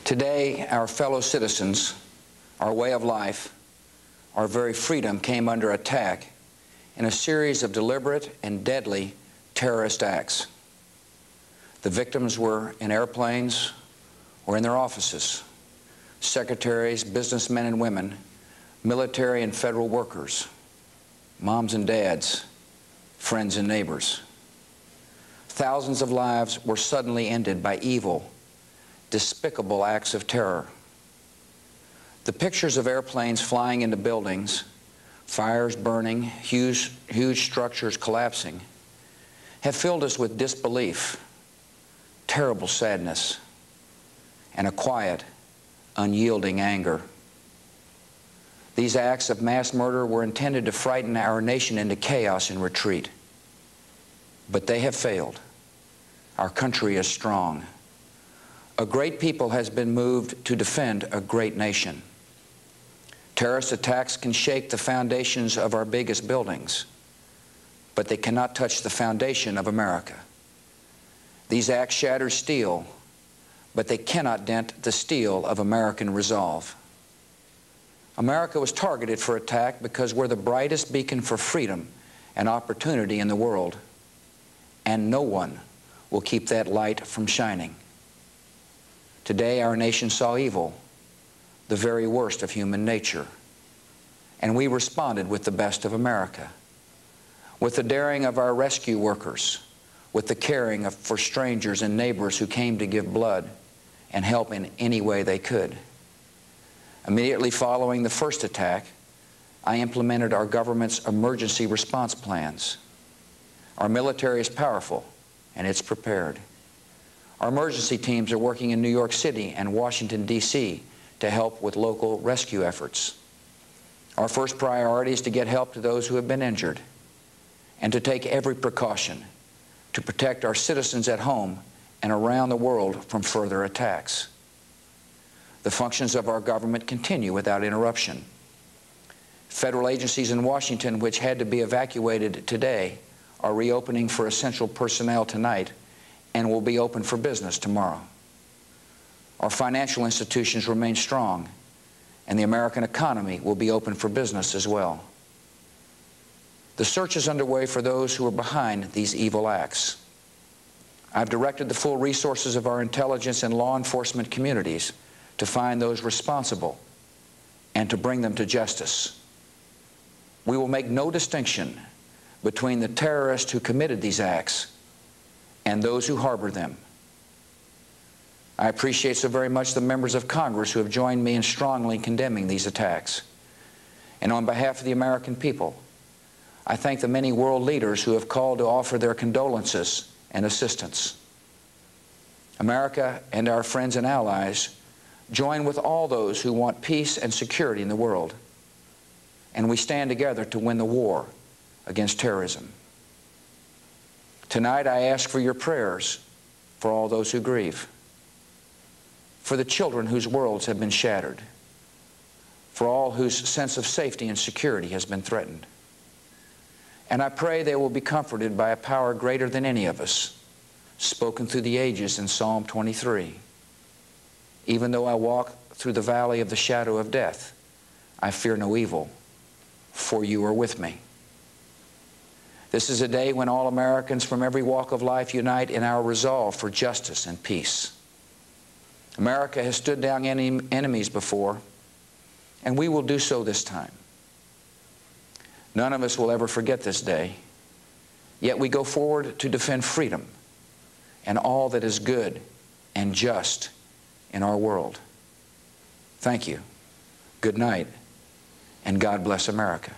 Today, our fellow citizens, our way of life, our very freedom came under attack in a series of deliberate and deadly terrorist acts. The victims were in airplanes or in their offices, secretaries, businessmen and women, military and federal workers, moms and dads, friends and neighbors. Thousands of lives were suddenly ended by evil, despicable acts of terror. The pictures of airplanes flying into buildings, fires burning, huge structures collapsing, have filled us with disbelief, terrible sadness, and a quiet, unyielding anger. These acts of mass murder were intended to frighten our nation into chaos and retreat. But they have failed. Our country is strong. A great people has been moved to defend a great nation. Terrorist attacks can shake the foundations of our biggest buildings, but they cannot touch the foundation of America. These acts shatter steel, but they cannot dent the steel of American resolve. America was targeted for attack because we're the brightest beacon for freedom and opportunity in the world, and no one will keep that light from shining. Today, our nation saw evil, the very worst of human nature, and we responded with the best of America, with the daring of our rescue workers, with the caring for strangers and neighbors who came to give blood and help in any way they could. Immediately following the first attack, I implemented our government's emergency response plans. Our military is powerful, and it's prepared. Our emergency teams are working in New York City and Washington, D.C. to help with local rescue efforts. Our first priority is to get help to those who have been injured and to take every precaution to protect our citizens at home and around the world from further attacks. The functions of our government continue without interruption. Federal agencies in Washington, which had to be evacuated today, are reopening for essential personnel tonight and will be open for business tomorrow. Our financial institutions remain strong, and the American economy will be open for business as well. The search is underway for those who are behind these evil acts. I've directed the full resources of our intelligence and law enforcement communities to find those responsible and to bring them to justice. We will make no distinction between the terrorists who committed these acts and those who harbor them. I appreciate so very much the members of Congress who have joined me in strongly condemning these attacks. And on behalf of the American people, I thank the many world leaders who have called to offer their condolences and assistance. America and our friends and allies join with all those who want peace and security in the world, and we stand together to win the war against terrorism. Tonight, I ask for your prayers for all those who grieve, for the children whose worlds have been shattered, for all whose sense of safety and security has been threatened. And I pray they will be comforted by a power greater than any of us, spoken through the ages in Psalm 23. Even though I walk through the valley of the shadow of death, I fear no evil, for you are with me. This is a day when all Americans from every walk of life unite in our resolve for justice and peace. America has stood down enemies before, and we will do so this time. None of us will ever forget this day, yet we go forward to defend freedom and all that is good and just in our world. Thank you. Good night, and God bless America.